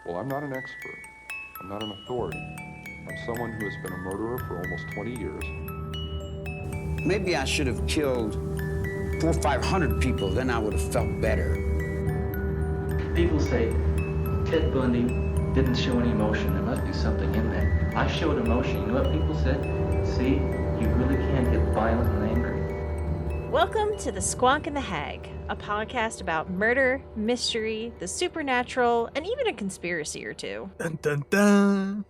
Well, I'm not an expert. I'm not an authority. I'm someone who has been a murderer for almost 20 years. Maybe I should have killed 400 or 500 people, then I would have felt better. People say Ted Bundy didn't show any emotion. There must be something in there. I showed emotion. You know what people said? See, you really can get violent and angry. Welcome to the Squonk The Hag, a podcast about murder, mystery, the supernatural, and even a conspiracy or two. Dun, dun, dun.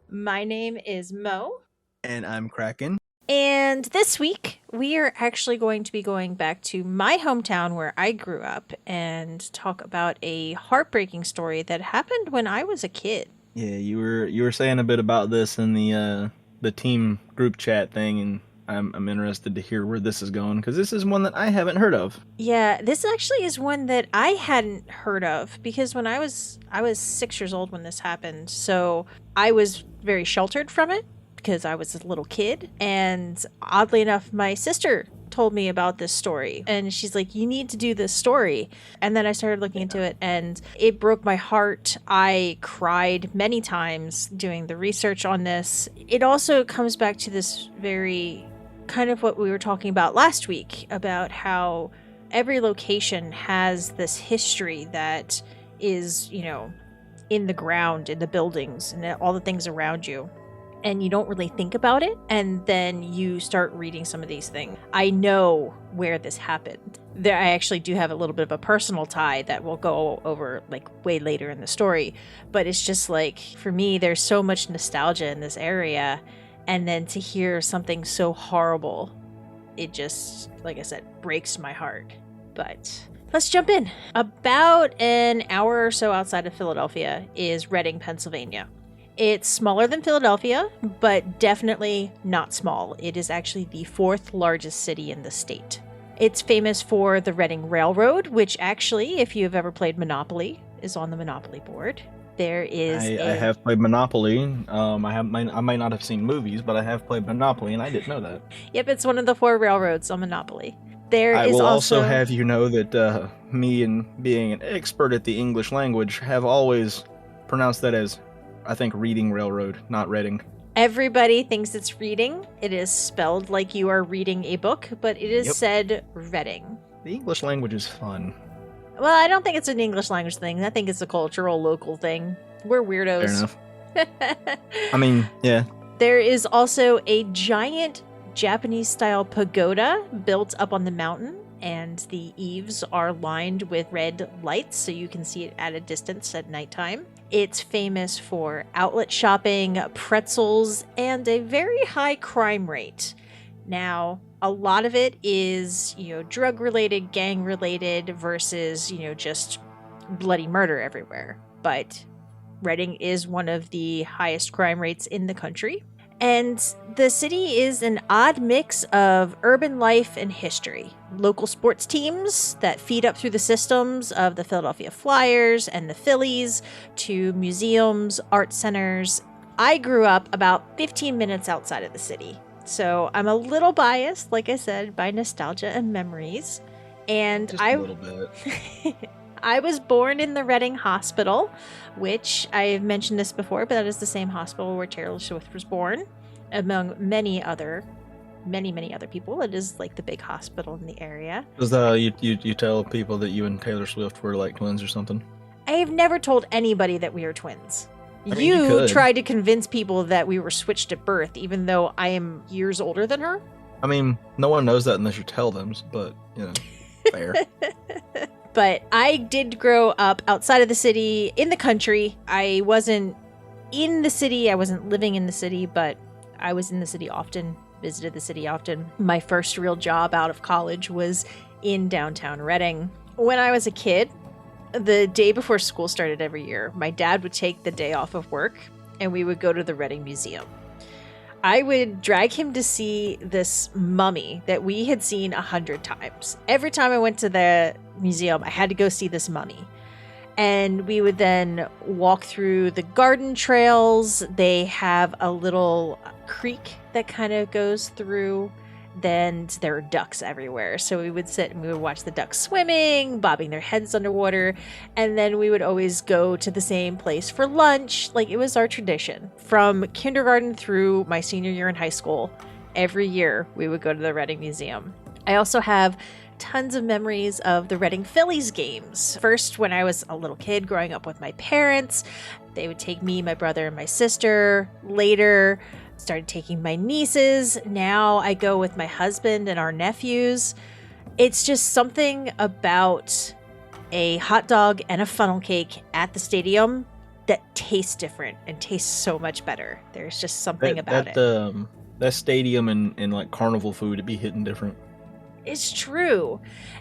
My name is Mo. And I'm Kraken. And this week, we are actually going to be going back to my hometown where I grew up and talk about a heartbreaking story that happened when I was a kid. Yeah, you were saying a bit about this in the team group chat thing, and I'm interested to hear where this is going, because this is one that I haven't heard of. Yeah, this actually is one that I hadn't heard of, because when I was 6 years old when this happened, so I was very sheltered from it because I was a little kid, and oddly enough, my sister told me about this story, and she's like, you need to do this story. And then I started looking into it, and it broke my heart. I cried many times doing the research on this. It also comes back to this very kind of what we were talking about last week, about how every location has this history that is, in the ground, in the buildings, and all the things around you. And you don't really think about it, and then you start reading some of these things. I know where this happened. There, I actually do have a little bit of a personal tie that we'll go over way later in the story, but it's just for me, there's so much nostalgia in this area, and then to hear something so horrible, it just, like I said, breaks my heart. But let's jump in. About an hour or so outside of Philadelphia is Reading, Pennsylvania. It's smaller than Philadelphia, but definitely not small. It is actually the fourth largest city in the state. It's famous for the Reading Railroad, which actually, if you've ever played Monopoly, is on the Monopoly board. There is I have played Monopoly. I might not have seen movies, but I have played Monopoly, and I didn't know that. Yep, it's one of the 4 railroads on Monopoly. I will also have you know that me, and being an expert at the English language, have always pronounced that as, I think, Reading Railroad, not Reading. Everybody thinks it's reading. It is spelled like you are reading a book, but it is said Reading. The English language is fun. Well, I don't think it's an English language thing. I think it's a cultural, local thing. We're weirdos. Fair enough. I mean, yeah. There is also a giant Japanese-style pagoda built up on the mountain, and the eaves are lined with red lights, so you can see it at a distance at nighttime. It's famous for outlet shopping, pretzels, and a very high crime rate. Now, a lot of it is, drug-related, gang-related versus, just bloody murder everywhere. But Reading is one of the highest crime rates in the country. And the city is an odd mix of urban life and history. Local sports teams that feed up through the systems of the Philadelphia Flyers and the Phillies, to museums, art centers. I grew up about 15 minutes outside of the city, so I'm a little biased, like I said, by nostalgia and memories. And Just a little bit. I was born in the Reading Hospital, which I've mentioned this before, but that is the same hospital where Taylor Swift was born, among many other people. It is the big hospital in the area. Does you tell people that you and Taylor Swift were like twins or something? I have never told anybody that we are twins. I mean, you tried to convince people that we were switched at birth, even though I am years older than her. I mean, no one knows that unless you tell them, but, fair. But I did grow up outside of the city, in the country. I wasn't in the city. I wasn't living in the city, but I was in the city often, visited the city often. My first real job out of college was in downtown Reading. When I was a kid, the day before school started every year, my dad would take the day off of work, and we would go to the Reading Museum. I would drag him to see this mummy that we had seen 100 times. Every time I went to the museum, I had to go see this mummy. And we would then walk through the garden trails. They have a little creek that kind of goes through, then there were ducks everywhere. So we would sit and we would watch the ducks swimming, bobbing their heads underwater, and then we would always go to the same place for lunch. Like, it was our tradition. From kindergarten through my senior year in high school, every year we would go to the Reading Museum. I also have tons of memories of the Reading Phillies games. First, when I was a little kid growing up with my parents, they would take me, my brother, and my sister. Later, started taking my nieces. Now I go with my husband and our nephews. It's just something about a hot dog and a funnel cake at the stadium that tastes different and tastes so much better. There's just something about it. That stadium and like carnival food, it'd be hitting different. It's true.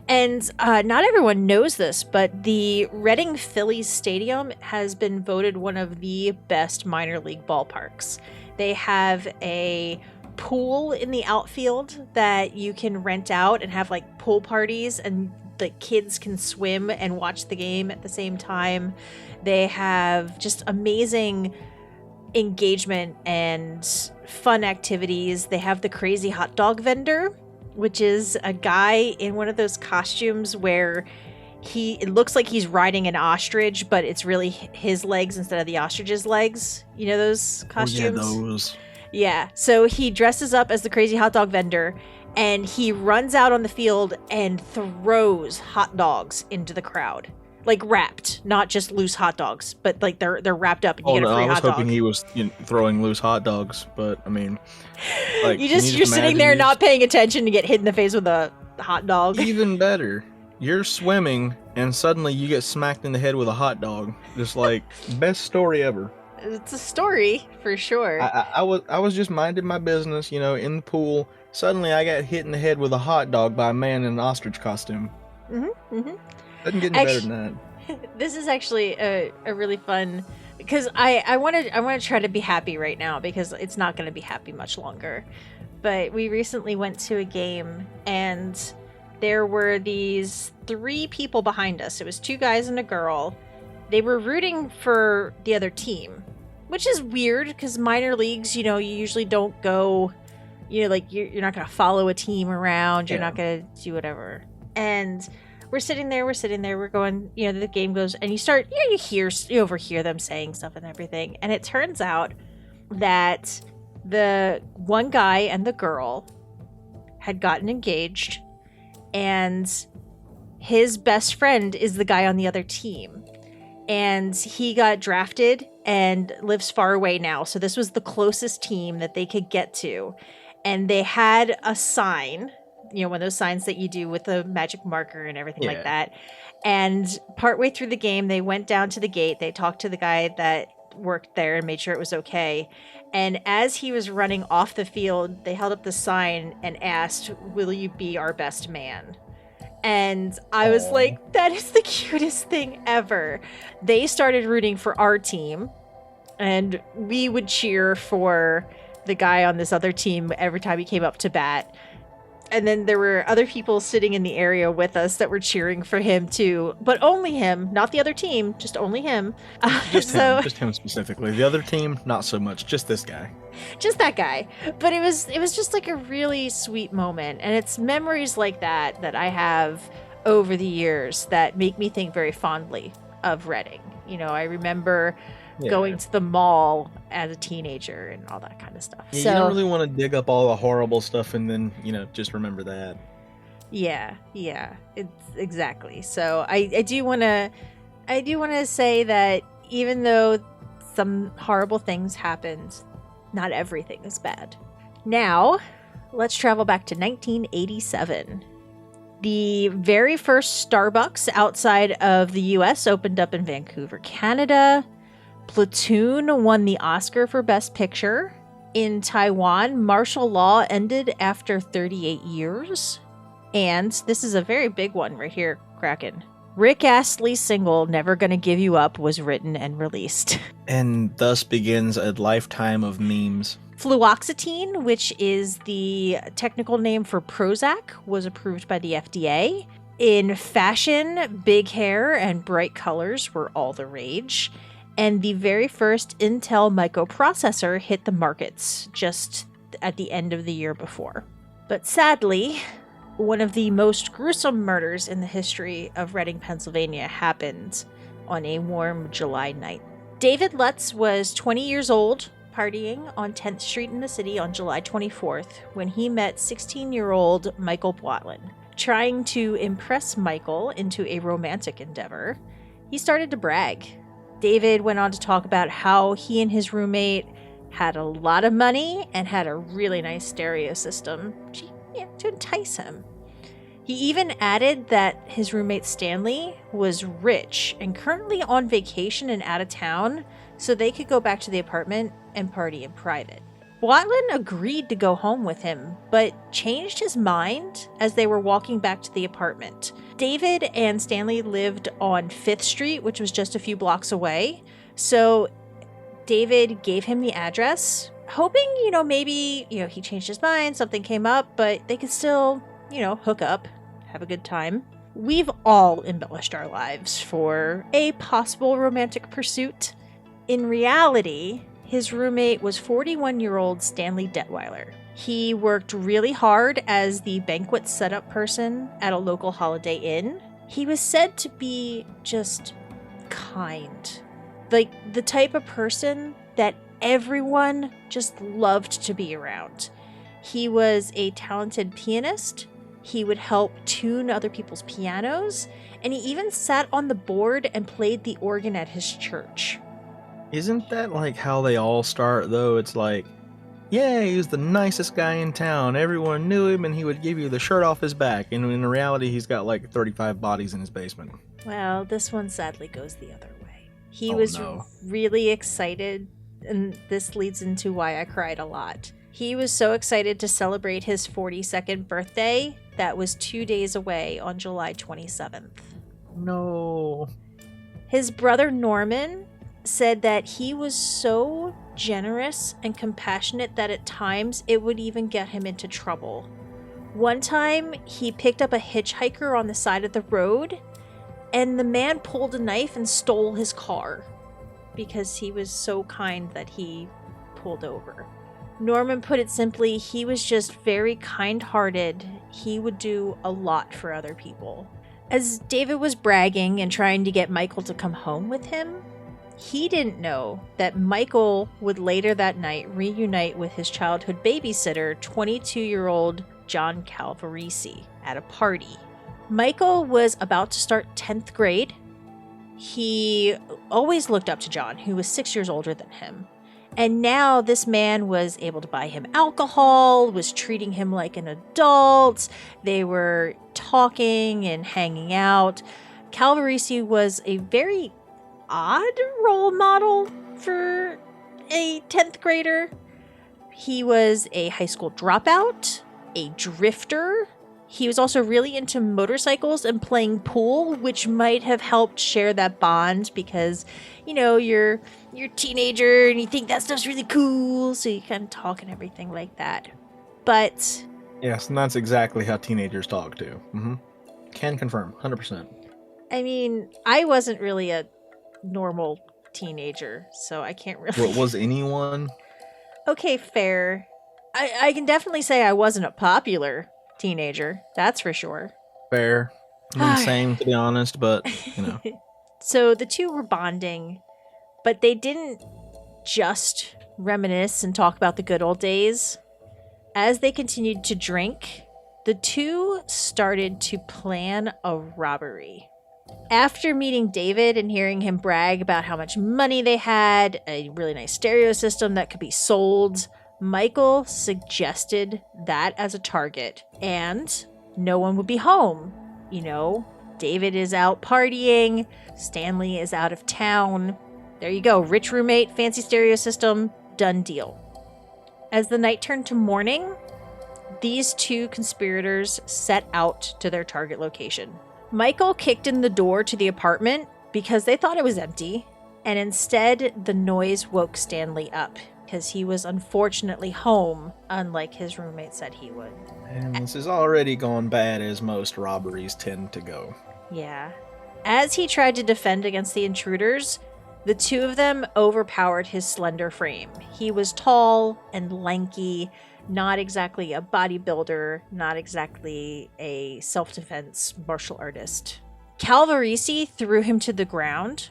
And not everyone knows this, but the Reading Phillies Stadium has been voted one of the best minor league ballparks. They have a pool in the outfield that you can rent out and have like pool parties, and the kids can swim and watch the game at the same time. They have just amazing engagement and fun activities. They have the crazy hot dog vendor, which is a guy in one of those costumes where it looks like he's riding an ostrich, but it's really his legs instead of the ostrich's legs. You know those costumes? Oh, yeah, those. Yeah. So he dresses up as the crazy hot dog vendor, and he runs out on the field and throws hot dogs into the crowd. Like wrapped, not just loose hot dogs, but like they're wrapped up and you get a free hot dog. I was hoping he was throwing loose hot dogs, but I mean, like, you're sitting there not paying attention to get hit in the face with a hot dog. Even better, you're swimming and suddenly you get smacked in the head with a hot dog. Just like best story ever. It's a story for sure. I was just minding my business, in the pool. Suddenly I got hit in the head with a hot dog by a man in an ostrich costume. Doesn't get any better than that. This is actually a really fun, because I want to try to be happy right now, because it's not going to be happy much longer. But we recently went to a game, and there were these 3 people behind us. It was 2 guys and a girl. They were rooting for the other team, which is weird because minor leagues, you usually don't go, like you're not going to follow a team around. You're not going to do whatever. And we're sitting there, we're going, the game goes, and you overhear them saying stuff and everything. And it turns out that the one guy and the girl had gotten engaged, and his best friend is the guy on the other team. And he got drafted and lives far away now. So this was the closest team that they could get to. And they had a sign, one of those signs that you do with a magic marker and everything like that. And partway through the game, they went down to the gate. They talked to the guy that worked there and made sure it was okay. And as he was running off the field, they held up the sign and asked, "Will you be our best man?" And I was like, that is the cutest thing ever. They started rooting for our team, and we would cheer for the guy on this other team every time he came up to bat. And then there were other people sitting in the area with us that were cheering for him too, but only him, not the other team, just only him. Just him specifically. The other team, not so much. Just this guy. Just that guy. But it was just like a really sweet moment, and it's memories like that I have over the years that make me think very fondly of Reading. I remember going to the mall as a teenager and all that kind of stuff. Yeah, so you don't really want to dig up all the horrible stuff and then, just remember that. Yeah, it's exactly. So I do want to say that even though some horrible things happened, not everything is bad. Now, let's travel back to 1987. The very first Starbucks outside of the US opened up in Vancouver, Canada. Platoon won the Oscar for Best Picture. In Taiwan, martial law ended after 38 years. And this is a very big one right here, Kraken. Rick Astley's single, Never Gonna Give You Up, was written and released. And thus begins a lifetime of memes. Fluoxetine, which is the technical name for Prozac, was approved by the FDA. In fashion, big hair and bright colors were all the rage. And the very first Intel microprocessor hit the markets just at the end of the year before. But sadly, one of the most gruesome murders in the history of Reading, Pennsylvania happened on a warm July night. David Lutz was 20 years old, partying on 10th Street in the city on July 24th when he met 16-year-old Michael Bwatlen. Trying to impress Michael into a romantic endeavor, he started to brag. David went on to talk about how he and his roommate had a lot of money and had a really nice stereo system to entice him. He even added that his roommate Stanley was rich and currently on vacation and out of town, so they could go back to the apartment and party in private. Bwatlen agreed to go home with him, but changed his mind as they were walking back to the apartment. David and Stanley lived on 5th Street, which was just a few blocks away, so David gave him the address, hoping, maybe, he changed his mind, something came up, but they could still, hook up, have a good time. We've all embellished our lives for a possible romantic pursuit. In reality, his roommate was 41-year-old Stanley Detweiler. He worked really hard as the banquet setup person at a local Holiday Inn. He was said to be just kind. Like the type of person that everyone just loved to be around. He was a talented pianist. He would help tune other people's pianos, and he even sat on the board and played the organ at his church. Isn't that like how they all start, though? It's like, yeah, he was the nicest guy in town. Everyone knew him, and he would give you the shirt off his back. And in reality, he's got like 35 bodies in his basement. Well, this one sadly goes the other way. He was really excited, and this leads into why I cried a lot. He was so excited to celebrate his 42nd birthday that was 2 days away on July 27th. No. His brother Norman said that he was so generous and compassionate that at times it would even get him into trouble. One time, he picked up a hitchhiker on the side of the road, and the man pulled a knife and stole his car because he was so kind that he pulled over. Norman put it simply, he was just very kind-hearted. He would do a lot for other people. As David was bragging and trying to get Michael to come home with him, he didn't know that Michael would later that night reunite with his childhood babysitter, 22-year-old John Calvarisi, at a party. Michael was about to start 10th grade. He always looked up to John, who was 6 years older than him. And now this man was able to buy him alcohol, was treating him like an adult. They were talking and hanging out. Calvarisi was a very odd role model for a 10th grader. He was a high school dropout, a drifter. He was also really into motorcycles and playing pool, which might have helped share that bond because, you're a teenager and you think that stuff's really cool, so you kind of talk and everything like that. But yes, and that's exactly how teenagers talk too. Can confirm, 100%. I mean, I wasn't really a normal teenager, so I can't really... What was anyone? Okay, fair. I can definitely say I wasn't a popular teenager, that's for sure. Fair. I mean, same, to be honest, but, So the two were bonding, but they didn't just reminisce and talk about the good old days. As they continued to drink, the two started to plan a robbery. After meeting David and hearing him brag about how much money they had, a really nice stereo system that could be sold, Michael suggested that as a target, and no one would be home. David is out partying, Stanley is out of town. There you go, rich roommate, fancy stereo system, done deal. As the night turned to morning, these two conspirators set out to their target location. Michael kicked in the door to the apartment because they thought it was empty, and instead the noise woke Stanley up because he was unfortunately home, unlike his roommate said he would. And this has already gone bad as most robberies tend to go. Yeah. As he tried to defend against the intruders, the two of them overpowered his slender frame. He was tall and lanky, not exactly a bodybuilder, not exactly a self-defense martial artist. Calvarisi threw him to the ground.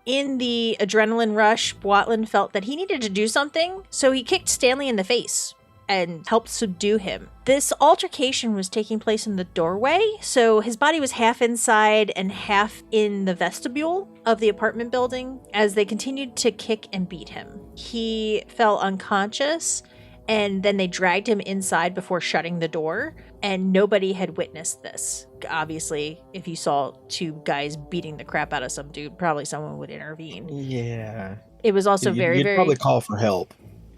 In the adrenaline rush, Watland felt that he needed to do something, so he kicked Stanley in the face and helped subdue him. This altercation was taking place in the doorway, so his body was half inside and half in the vestibule of the apartment building as they continued to kick and beat him. He fell unconscious, and then they dragged him inside before shutting the door, and nobody had witnessed this. Obviously, if you saw two guys beating the crap out of some dude, probably someone would intervene. Yeah. It was also You'd probably call for help.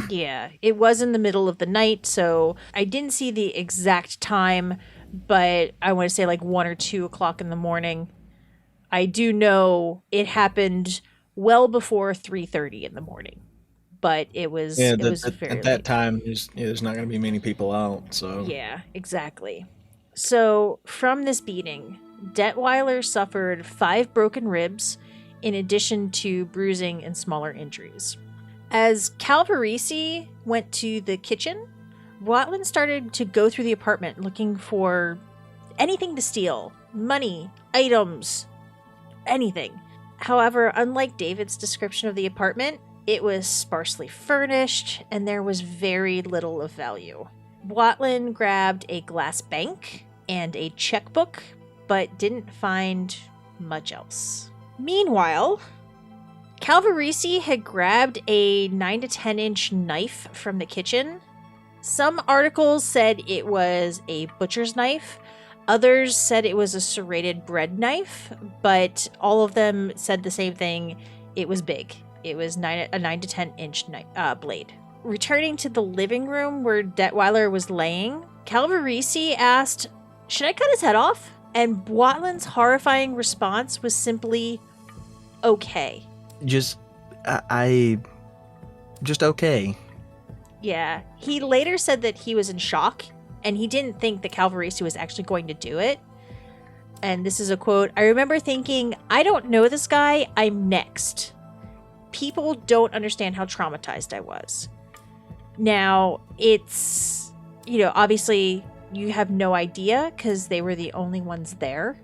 Yeah, it was in the middle of the night, so I didn't see the exact time, but I want to say like 1 or 2 o'clock in the morning. I do know it happened well before 3:30 in the morning, but it was very at that late. time there's not going to be many people out, so Yeah, exactly. So from this beating, Detweiler suffered 5 broken ribs in addition to bruising and smaller injuries. As Calvarisi went to the kitchen, Watland started to go through the apartment looking for anything to steal. Money, items, anything. However, unlike David's description of the apartment, it was sparsely furnished and there was very little of value. Watland grabbed a glass bank and a checkbook, but didn't find much else. Meanwhile, Calvarisi had grabbed a 9 to 10 inch knife from the kitchen. Some articles said it was a butcher's knife. Others said it was a serrated bread knife, but all of them said the same thing. It was big. It was a 9 to 10 inch blade. Returning to the living room where Detweiler was laying, Calvarisi asked, "Should I cut his head off?" And Watland's horrifying response was simply, "Okay." just okay. Yeah. He later said that he was in shock and he didn't think that Calvarisi was actually going to do it. And this is a quote, "I remember thinking, I don't know this guy, I'm next. People don't understand how traumatized I was." Now, it's, obviously you have no idea because they were the only ones there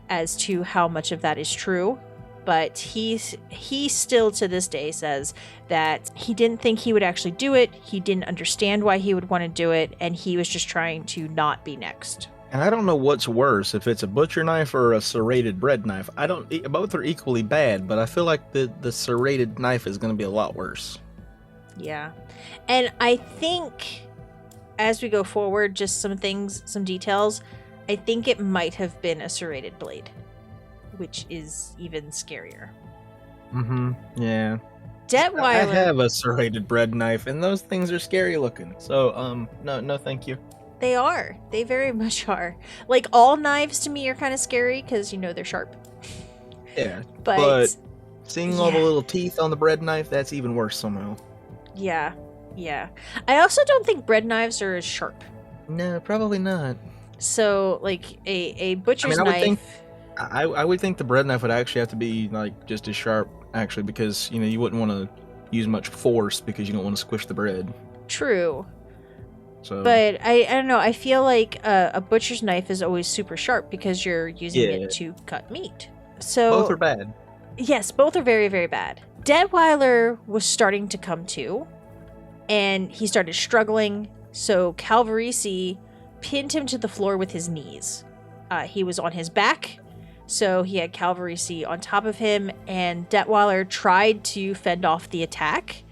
as to how much of that is true. But he still to this day says that he didn't think he would actually do it. He didn't understand why he would want to do it. And he was just trying to not be next. And I don't know what's worse, if it's a butcher knife or a serrated bread knife. Both are equally bad, but I feel like the serrated knife is going to be a lot worse. Yeah. And I think as we go forward, just some details, I think it might have been a serrated blade, which is even scarier. Mm-hmm. Yeah. Detweiler. I have a serrated bread knife, and those things are scary looking. So, no, thank you. They are. They very much are. Like, all knives to me are kind of scary because, they're sharp. Yeah. But seeing all the little teeth on the bread knife, that's even worse somehow. Yeah. I also don't think bread knives are as sharp. No, probably not. So, like, a butcher's knife. I would think the bread knife would actually have to be, like, just as sharp, actually, because, you wouldn't want to use much force because you don't want to squish the bread. True. So, but I don't know. I feel like a butcher's knife is always super sharp because you're using it to cut meat. So both are bad. Yes, both are very, very bad. Detweiler was starting to come to, and he started struggling. So Calvarisi pinned him to the floor with his knees. He was on his back, so he had Calvarisi on top of him, and Detweiler tried to fend off the attack,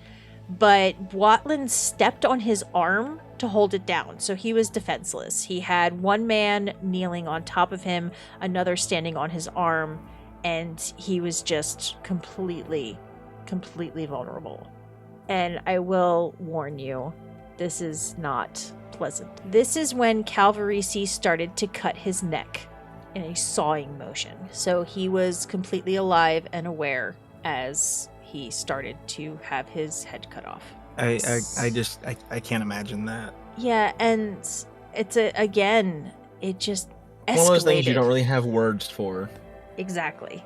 but Watland stepped on his arm to hold it down, so he was defenseless. He had one man kneeling on top of him, another standing on his arm, and he was just completely vulnerable. And I will warn you, this is not pleasant. This is when Calvarisi started to cut his neck in a sawing motion. So he was completely alive and aware as he started to have his head cut off. I can't imagine that. Yeah, and it just escalated. One of those things you don't really have words for. Exactly.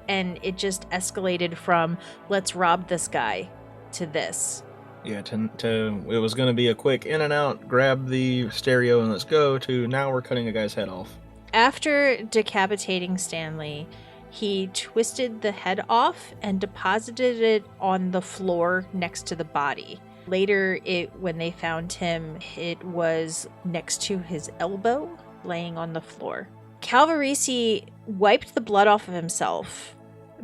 And it just escalated from, let's rob this guy, to this. Yeah, it was going to be a quick in and out, grab the stereo and let's go, to now we're cutting a guy's head off. After decapitating Stanley, he twisted the head off and deposited it on the floor next to the body. Later, when they found him, it was next to his elbow, laying on the floor. Calvarisi wiped the blood off of himself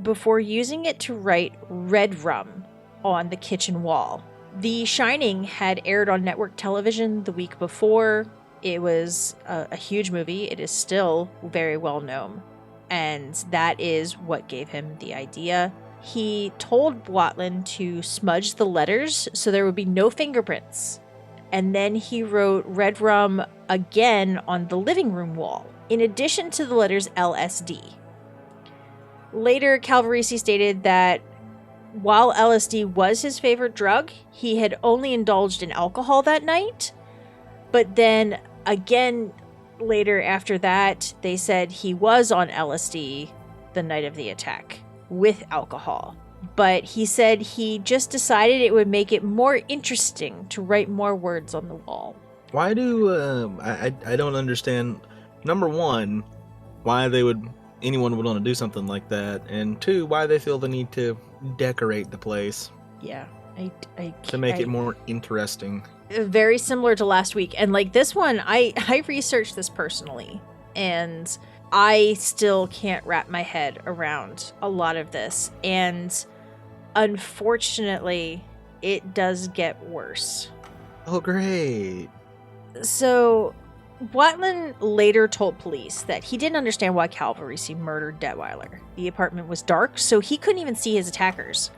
before using it to write "Red Rum" on the kitchen wall. The Shining had aired on network television the week before. It was a huge movie. It is still very well known. And that is what gave him the idea. He told Watland to smudge the letters so there would be no fingerprints. And then he wrote "Red Rum" again on the living room wall, in addition to the letters LSD. Later, Calvarisi stated that while LSD was his favorite drug, he had only indulged in alcohol that night. But then again, later after that, they said he was on LSD the night of the attack with alcohol. But he said he just decided it would make it more interesting to write more words on the wall. Why do I don't understand, number one, why anyone would want to do something like that, and two, why they feel the need to decorate the place. Yeah, to make it more interesting. Very similar to last week. And like this one, I researched this personally, and I still can't wrap my head around a lot of this. And unfortunately, it does get worse. Oh, great. So Watland later told police that he didn't understand why Calvarisi murdered Detweiler. The apartment was dark, so he couldn't even see his attackers.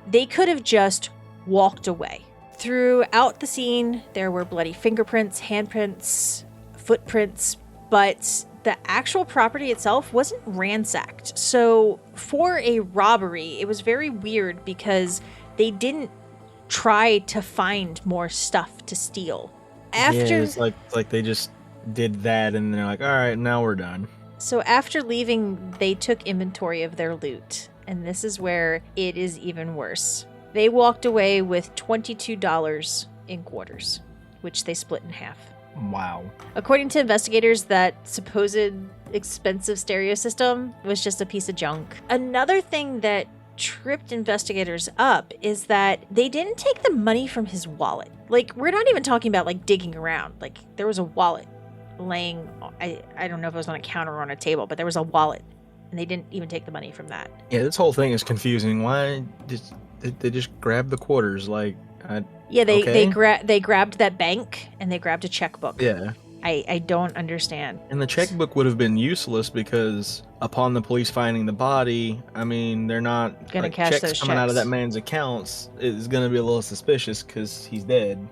They could have just walked away. Throughout the scene, there were bloody fingerprints, handprints, footprints, but the actual property itself wasn't ransacked. So for a robbery, it was very weird because they didn't try to find more stuff to steal. Yeah, it's like they just did that and they're like, all right, now we're done. So after leaving, they took inventory of their loot, and this is where it is even worse. They walked away with $22 in quarters, which they split in half. Wow. According to investigators, that supposed expensive stereo system was just a piece of junk. Another thing that tripped investigators up is that they didn't take the money from his wallet. Like, we're not even talking about like digging around. Like, there was a wallet laying, I don't know if it was on a counter or on a table, but there was a wallet, and they didn't even take the money from that. Yeah, this whole thing is confusing. Why did they just grab the quarters? Like, they grabbed that bank and they grabbed a checkbook. Yeah. I don't understand. And the checkbook would have been useless because upon the police finding the body, I mean, they're not gonna cash checks those coming out of checks. that man's accounts is going to be a little suspicious because he's dead.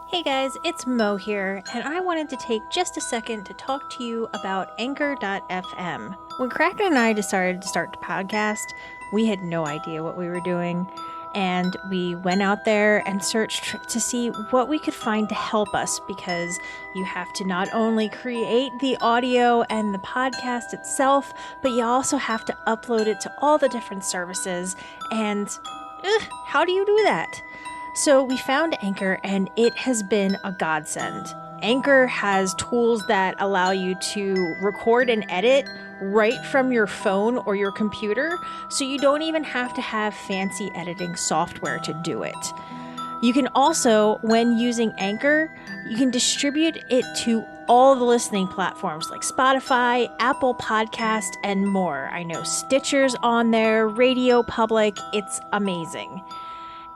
Hey guys, it's Mo here, and I wanted to take just a second to talk to you about Anchor.fm. When Kraken and I decided to start the podcast, we had no idea what we were doing, and we went out there and searched to see what we could find to help us, because you have to not only create the audio and the podcast itself, but you also have to upload it to all the different services, and how do you do that? So we found Anchor, and it has been a godsend. Anchor has tools that allow you to record and edit right from your phone or your computer, so you don't even have to have fancy editing software to do it. You can also, when using Anchor, you can distribute it to all the listening platforms like Spotify, Apple Podcast, and more. I know Stitcher's on there, Radio Public. It's amazing.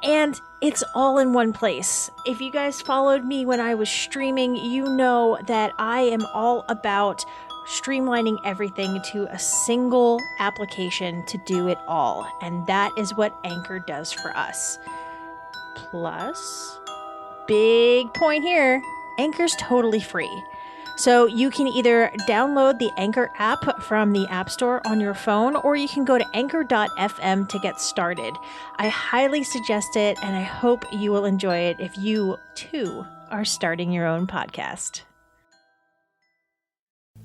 And it's all in one place. If you guys followed me when I was streaming, you know that I am all about streamlining everything to a single application to do it all. And that is what Anchor does for us. Plus, big point here, Anchor's totally free. So you can either download the Anchor app from the App Store on your phone, or you can go to anchor.fm to get started. I highly suggest it, and I hope you will enjoy it if you, too, are starting your own podcast.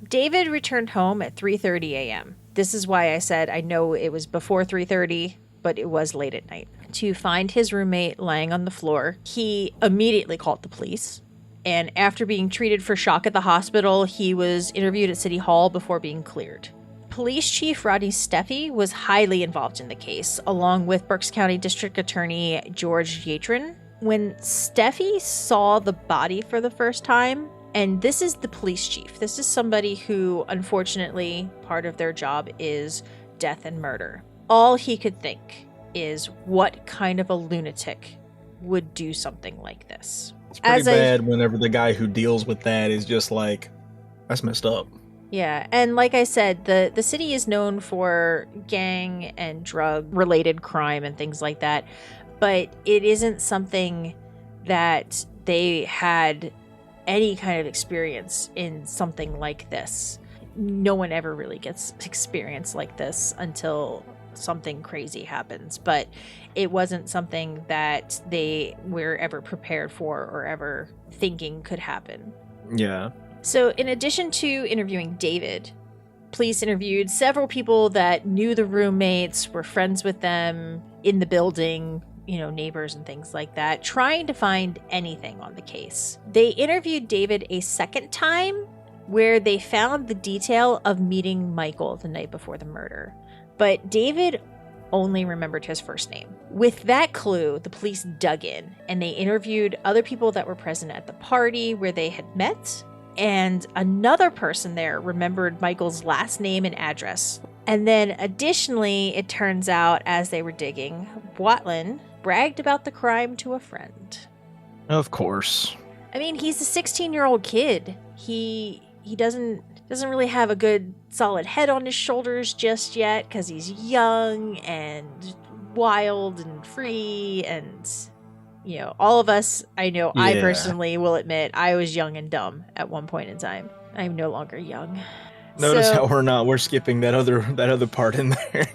David returned home at 3:30 a.m. This is why I said I know it was before 3:30, but it was late at night, to find his roommate lying on the floor. He immediately called the police. And after being treated for shock at the hospital, he was interviewed at City Hall before being cleared. Police Chief Rodney Steffi was highly involved in the case, along with Berks County District Attorney George Yatrin. When Steffi saw the body for the first time, and this is the police chief, this is somebody who, unfortunately, part of their job is death and murder. All he could think is what kind of a lunatic would do something like this. It's pretty bad whenever the guy who deals with that is just like, that's messed up. Yeah, and like I said, the city is known for gang and drug-related crime and things like that, but it isn't something that they had any kind of experience in something like this. No one ever really gets experience like this until something crazy happens, but it wasn't something that they were ever prepared for or ever thinking could happen. Yeah. So in addition to interviewing David, police interviewed several people that knew the roommates, were friends with them in the building, neighbors and things like that, trying to find anything on the case. They interviewed David a second time, where they found the detail of meeting Michael the night before the murder. But David only remembered his first name. With that clue, the police dug in, and they interviewed other people that were present at the party where they had met, and another person there remembered Michael's last name and address. And then additionally, it turns out, as they were digging, Bwalin bragged about the crime to a friend. Of course. I mean, he's a 16-year-old kid. He doesn't really have a good solid head on his shoulders just yet, because he's young and wild and free, and all of us, I know, yeah. I personally will admit I was young and dumb at one point in time. I'm no longer young. Notice how we're skipping that other part in there.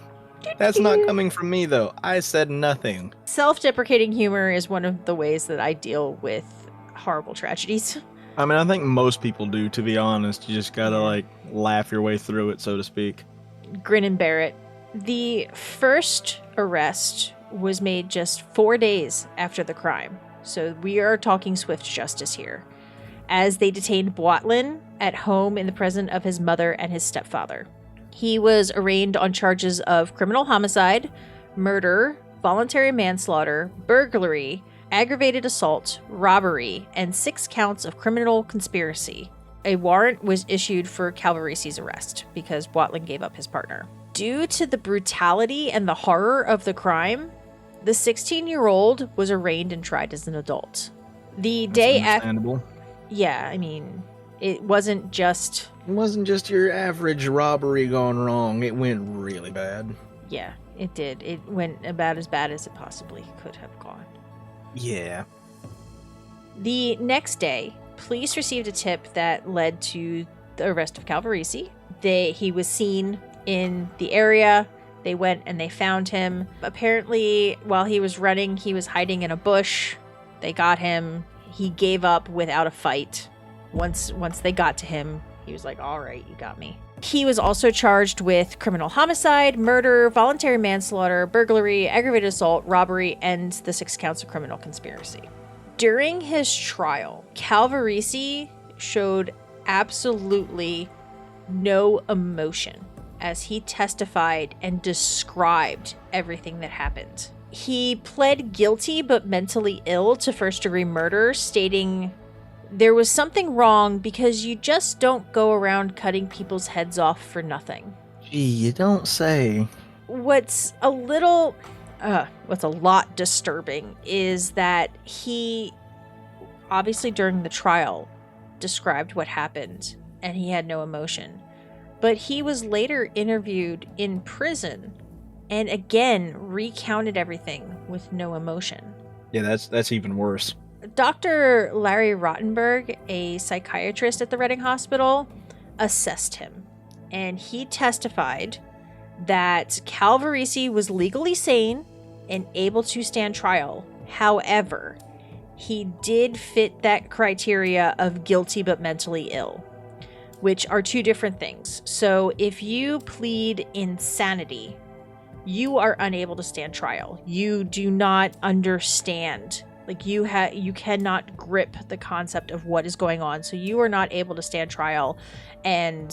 That's not coming from me, though. I said nothing. Self-deprecating humor is one of the ways that I deal with horrible tragedies. I mean, I think most people do, to be honest. You just gotta, laugh your way through it, so to speak. Grin and bear it. The first arrest was made just 4 days after the crime. So we are talking swift justice here, as they detained Bwalin at home in the presence of his mother and his stepfather. He was arraigned on charges of criminal homicide, murder, voluntary manslaughter, burglary, aggravated assault, robbery, and 6 counts of criminal conspiracy. A warrant was issued for Calvarisi's arrest because Bwalin gave up his partner. Due to the brutality and the horror of the crime, the 16-year-old was arraigned and tried as an adult. The day after... Yeah, I mean, it wasn't just your average robbery gone wrong. It went really bad. Yeah, it did. It went about as bad as it possibly could have gone. Yeah. The next day, police received a tip that led to the arrest of Calvarisi. He was seen in the area. They went and they found him. Apparently, while he was running, he was hiding in a bush. They got him. He gave up without a fight. Once they got to him, he was like, all right, you got me. He was also charged with criminal homicide, murder, voluntary manslaughter, burglary, aggravated assault, robbery, and the 6 counts of criminal conspiracy. During his trial, Calvarisi showed absolutely no emotion as he testified and described everything that happened. He pled guilty but mentally ill to first-degree murder, stating, "There was something wrong because you just don't go around cutting people's heads off for nothing." Gee, you don't say. What's a lot disturbing is that he, obviously during the trial, described what happened and he had no emotion. But he was later interviewed in prison and again recounted everything with no emotion. Yeah, that's even worse. Dr. Larry Rottenberg, a psychiatrist at the Reading Hospital, assessed him, and he testified that Calvarisi was legally sane and able to stand trial. However, he did fit that criteria of guilty but mentally ill, which are 2 different things. So if you plead insanity, you are unable to stand trial. You do not understand. Like you cannot grip the concept of what is going on. So you are not able to stand trial and,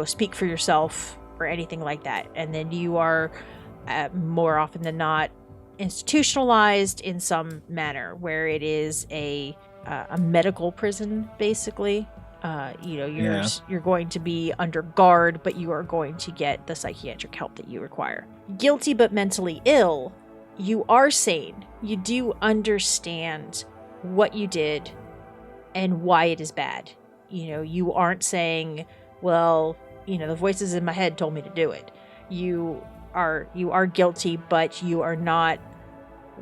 speak for yourself or anything like that. And then you are more often than not institutionalized in some manner where it is a medical prison, basically. You're going to be under guard, but you are going to get the psychiatric help that you require. Guilty but mentally ill, you are sane. You do understand what you did and why it is bad. You aren't saying, well, the voices in my head told me to do it. You are guilty, but you are not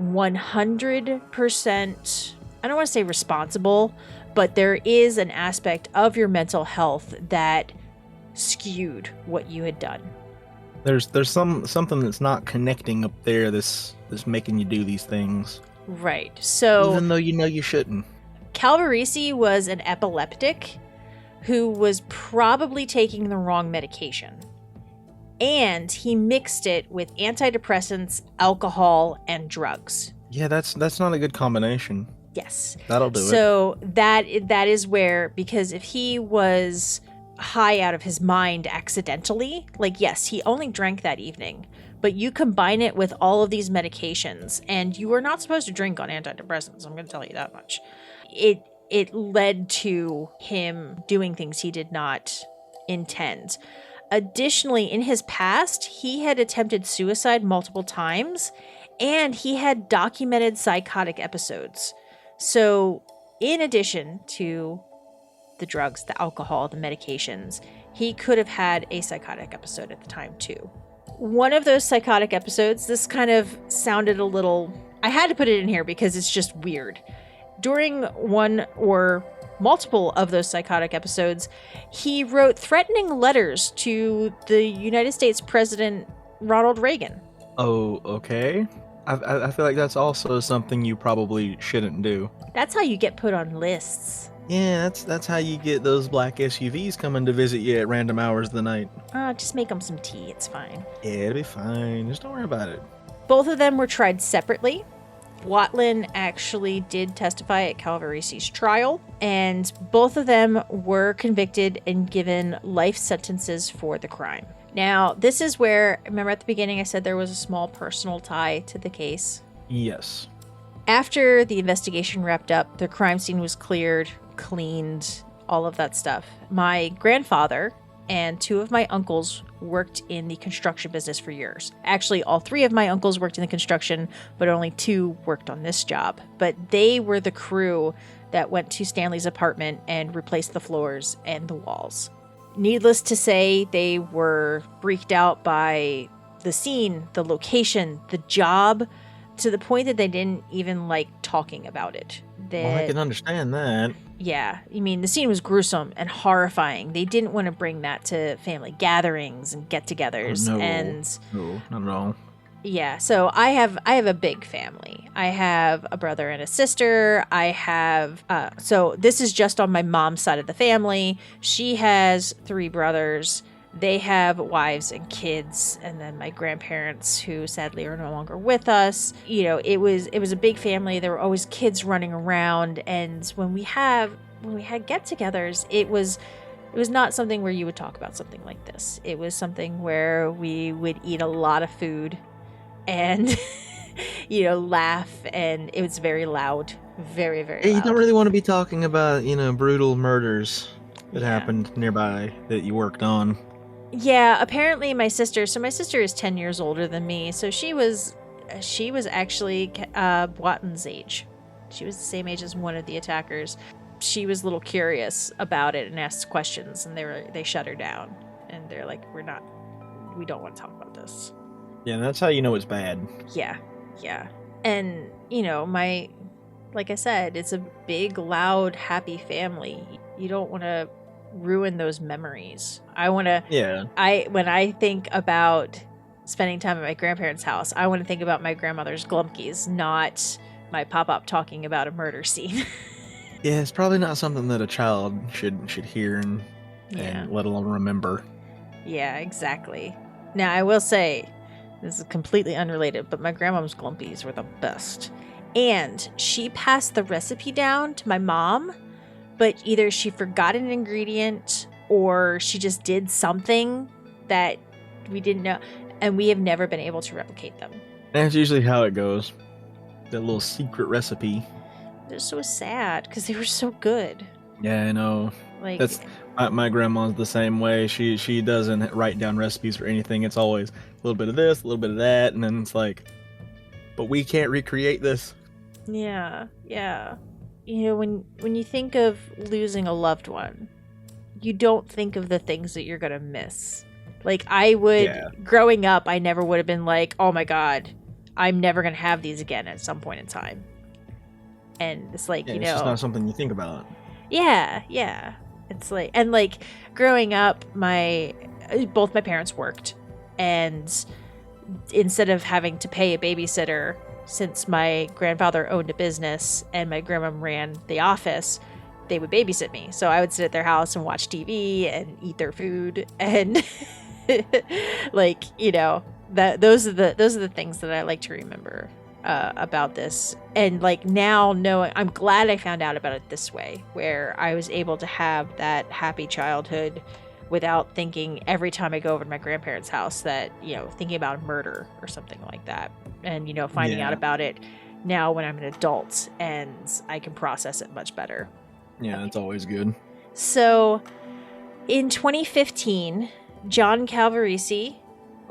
100%, I don't want to say responsible, but there is an aspect of your mental health that skewed what you had done. There's something that's not connecting up there that's making you do these things. Right. So even though you shouldn't. Calvarisi was an epileptic who was probably taking the wrong medication. And he mixed it with antidepressants, alcohol, and drugs. Yeah, that's not a good combination. Yes. That'll do it. So that is where, because if he was high out of his mind accidentally, like, yes, he only drank that evening, but you combine it with all of these medications, and you are not supposed to drink on antidepressants, I'm going to tell you that much. It led to him doing things he did not intend. Additionally, in his past, he had attempted suicide multiple times, and he had documented psychotic episodes. So, in addition to the drugs, the alcohol, the medications, he could have had a psychotic episode at the time, too. One of those psychotic episodes, this kind of sounded a little... I had to put it in here because it's just weird. During one or multiple of those psychotic episodes, he wrote threatening letters to the United States President Ronald Reagan. Oh, okay. I feel like that's also something you probably shouldn't do. That's how you get put on lists. Yeah, that's how you get those black SUVs coming to visit you at random hours of the night. Just make them some tea, it's fine. Yeah, it'll be fine. Just don't worry about it. Both of them were tried separately. Watlin actually did testify at Calvarisi's trial, and both of them were convicted and given life sentences for the crime. Now, this is where, remember at the beginning I said there was a small personal tie to the case? Yes. After the investigation wrapped up, the crime scene was cleared, cleaned, all of that stuff. My grandfather and two of my uncles worked in the construction business for years. Actually, all three of my uncles worked in the construction, but only two worked on this job. But they were the crew that went to Stanley's apartment and replaced the floors and the walls. Needless to say, they were freaked out by the scene, the location, the job, to the point that they didn't even like talking about it. Well, I can understand that. Yeah, I mean, the scene was gruesome and horrifying. They didn't want to bring that to family gatherings and get-togethers. No, not at all. Yeah, so I have a big family. I have a brother and a sister. I have so this is just on my mom's side of the family. She has 3 brothers. They have wives and kids, and then my grandparents, who sadly are no longer with us. You know, it was a big family. There were always kids running around, and when we had get-togethers, it was not something where you would talk about something like this. It was something where we would eat a lot of food and laugh, and it was very loud, very, very loud. You don't really want to be talking about brutal murders that happened nearby that you worked on. Yeah, apparently my sister is 10 years older than me, so she was actually Watton's age. She was the same age as one of the attackers. She was a little curious about it and asked questions, and they shut her down, and they're like, we don't want to talk about this. Yeah, that's how you know it's bad. Yeah. And like I said, it's a big, loud, happy family. You don't want to ruin those memories. When I think about spending time at my grandparents' house, I want to think about my grandmother's Grumpies, not my pop-up talking about a murder scene. Yeah, it's probably not something that a child should hear and let alone remember. Yeah, exactly. Now, I will say, This is completely unrelated, but my grandmom's Grumpies were the best. And she passed the recipe down to my mom, but either she forgot an ingredient or she just did something that we didn't know, and we have never been able to replicate them. That's usually how it goes. That little secret recipe. They're so sad because they were so good. Yeah, I know. Like, That's my grandma's the same way. She doesn't write down recipes for anything. It's always a little bit of this, a little bit of that, and then it's like, but we can't recreate this. yeah. You know, when you think of losing a loved one, you don't think of the things that you're gonna miss. Like, I would, growing up, I never would have been like, oh my god, I'm never gonna have these again at some point in time. And it's like, Yeah, you it's know, just not something you think about. yeah. It's like, and like growing up, both my parents worked, and instead of having to pay a babysitter, since my grandfather owned a business and my grandma ran the office, they would babysit me. So I would sit at their house and watch TV and eat their food, and like, you know, those are the things that I like to remember about this. And like now knowing, I'm glad I found out about it this way, where I was able to have that happy childhood without thinking every time I go over to my grandparents' house that, you know, thinking about murder or something like that. And, you know, finding out about it now when I'm an adult and I can process it much better. Yeah, that's always good. So in 2015, John Calvarisi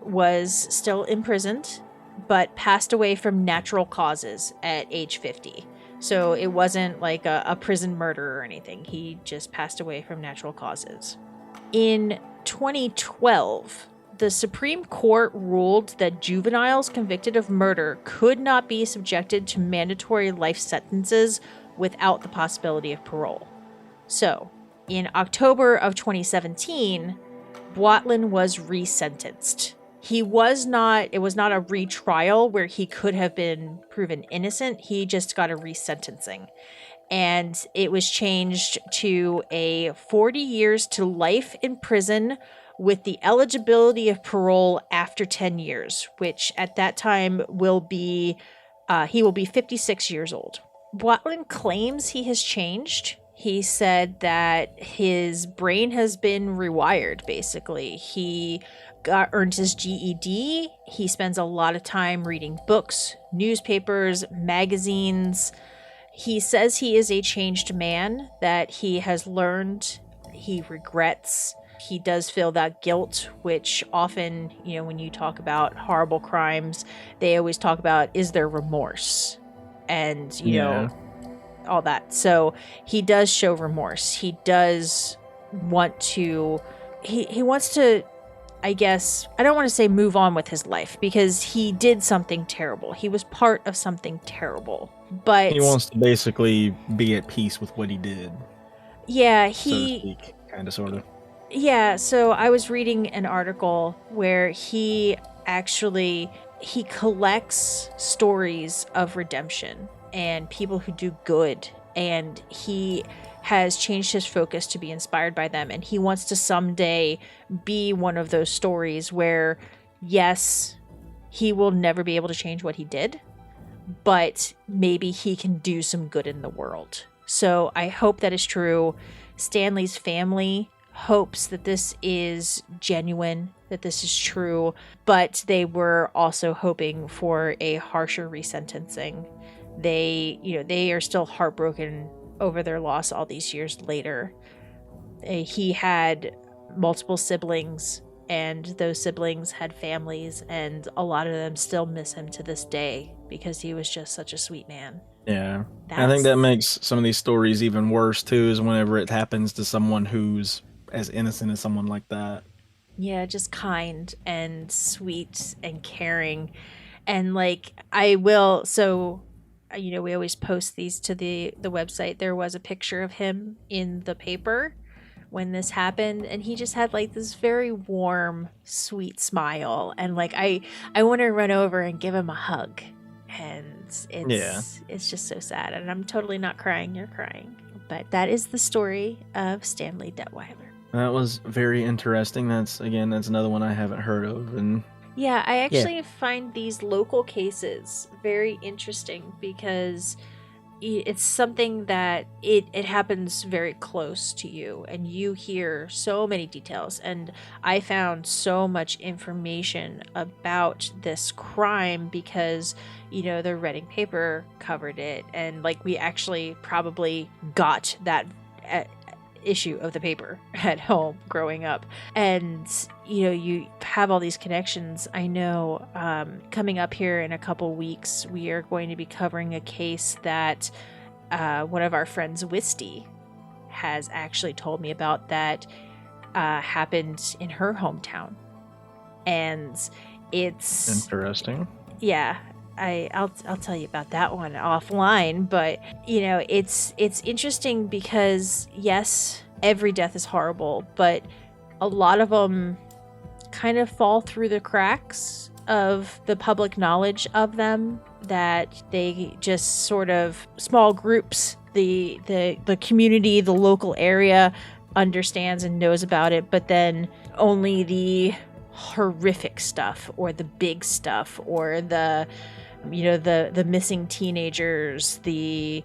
was still imprisoned, but passed away from natural causes at age 50. So it wasn't like a prison murder or anything. He just passed away from natural causes. In 2012, the Supreme Court ruled that juveniles convicted of murder could not be subjected to mandatory life sentences without the possibility of parole. So, in October of 2017, Bwatlen was resentenced. It was not a retrial where he could have been proven innocent. He just got a resentencing. And it was changed to a 40 years to life in prison with the eligibility of parole after 10 years, which at that time will be, he will be 56 years old. Bwatlen claims he has changed. He said that his brain has been rewired, basically. He earned his GED. He spends a lot of time reading books, newspapers, magazines. He says he is a changed man, that he has learned, he regrets. He does feel that guilt, which often, you know, when you talk about horrible crimes, they always talk about, is there remorse? And, you know, all that. So he does show remorse. He does want to, he wants to, I guess, I don't want to say move on with his life, because he did something terrible. He was part of something terrible. But he wants to basically be at peace with what he did. Yeah, so to speak, kind of, sort of. Yeah, so I was reading an article where he collects stories of redemption and people who do good, and he has changed his focus to be inspired by them, and he wants to someday be one of those stories where, yes, he will never be able to change what he did, but maybe he can do some good in the world. So I hope that is true. Stanley's family hopes that this is genuine, that this is true, but they were also hoping for a harsher resentencing. They are still heartbroken over their loss all these years later. He had multiple siblings, and those siblings had families, and a lot of them still miss him to this day because he was just such a sweet man. Yeah. I think that makes some of these stories even worse too, is whenever it happens to someone who's as innocent as someone like that. Yeah, just kind and sweet and caring. And like, we always post these to the website. There was a picture of him in the paper when this happened, and he just had like this very warm, sweet smile, and like I want to run over and give him a hug. And it's just so sad, and I'm totally not crying, you're crying. But that is the story of Stanley Detweiler. That was very interesting. That's another one I haven't heard of. And Yeah, I Yeah. actually find these local cases very interesting because it's something that it happens very close to you and you hear so many details, and I found so much information about this crime because the Reading paper covered it, and like we actually probably got that issue of the paper at home growing up. And you have all these connections. I know coming up here in a couple weeks we are going to be covering a case that one of our friends, Wisty, has actually told me about that happened in her hometown. And it's Interesting. yeah, I'll tell you about that one offline, but it's interesting because yes, every death is horrible, but a lot of them kind of fall through the cracks of the public knowledge of them, that they just sort of small groups, the community, the local area understands and knows about it, but then only the horrific stuff or the big stuff or the missing teenagers, the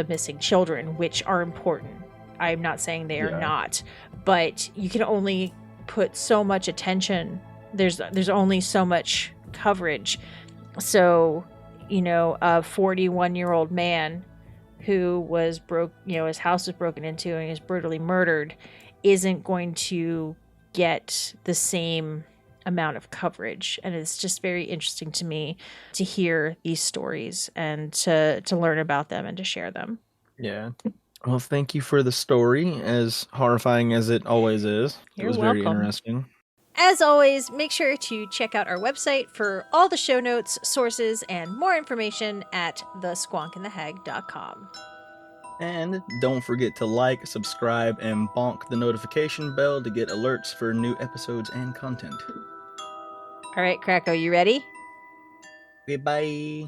missing children, which are important. I'm not saying they are not, but you can only put so much attention. There's only so much coverage. So, a 41-year-old man who was his house was broken into and is brutally murdered isn't going to get the same amount of coverage. And it's just very interesting to me to hear these stories and to learn about them and to share them. Yeah. Well, thank you for the story, as horrifying as it always is. You're It was very welcome. interesting. As always, make sure to check out our website for all the show notes, sources, and more information at thesquonkandthehag.com. And don't forget to like, subscribe, and bonk the notification bell to get alerts for new episodes and content. All right, Kracko, you ready? Okay, bye.